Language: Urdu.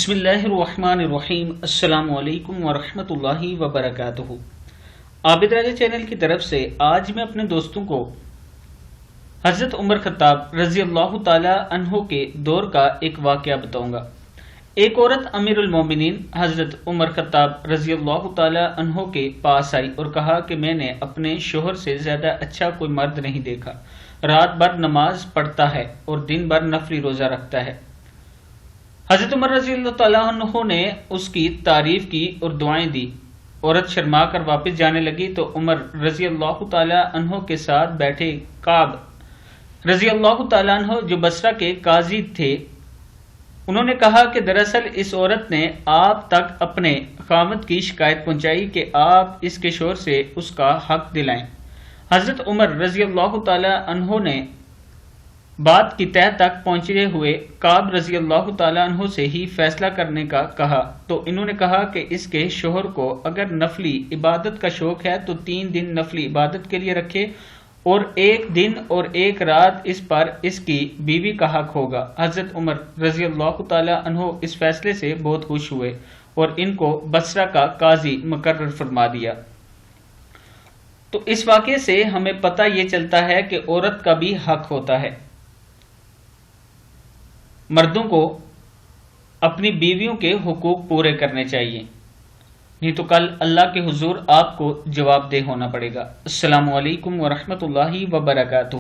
بسم اللہ الرحمن الرحیم۔ السلام علیکم ورحمۃ اللہ وبرکاتہ۔ عابد راجہ چینل کی طرف سے آج میں اپنے دوستوں کو حضرت عمر خطاب رضی اللہ تعالی عنہ کے دور کا ایک واقعہ بتاؤں گا۔ ایک عورت امیر المومنین حضرت عمر خطاب رضی اللہ تعالی عنہ کے پاس آئی اور کہا کہ میں نے اپنے شوہر سے زیادہ اچھا کوئی مرد نہیں دیکھا، رات بھر نماز پڑھتا ہے اور دن بھر نفلی روزہ رکھتا ہے۔ حضرت عمر رضی اللہ تعالیٰ عنہ نے اس کی تعریف کی اور دعائیں دی۔ عورت شرما کر واپس جانے لگی تو عمر رضی اللہ تعالیٰ عنہ کے ساتھ بیٹھے کعب رضی اللہ تعالیٰ عنہ جو بصرہ کے قاضی تھے، انہوں نے کہا کہ دراصل اس عورت نے آپ تک اپنے خاوند کی شکایت پہنچائی کہ آپ اس کے شوہر سے اس کا حق دلائیں۔ حضرت عمر رضی اللہ تعالیٰ عنہ نے بات کی تہہ تک پہنچے ہوئے کعب رضی اللہ تعالیٰ عنہ سے ہی فیصلہ کرنے کا کہا تو انہوں نے کہا کہ اس کے شوہر کو اگر نفلی عبادت کا شوق ہے تو 3 دن نفلی عبادت کے لیے رکھے اور 1 دن اور 1 رات اس پر اس کی بیوی کا حق ہوگا۔ حضرت عمر رضی اللہ تعالیٰ عنہ اس فیصلے سے بہت خوش ہوئے اور ان کو بصرہ کا قاضی مقرر فرما دیا۔ تو اس واقعے سے ہمیں پتہ یہ چلتا ہے کہ عورت کا بھی حق ہوتا ہے۔ مردوں کو اپنی بیویوں کے حقوق پورے کرنے چاہیے، نہیں تو کل اللہ کے حضور آپ کو جواب دہ ہونا پڑے گا۔ السلام علیکم ورحمۃ اللہ وبرکاتہ۔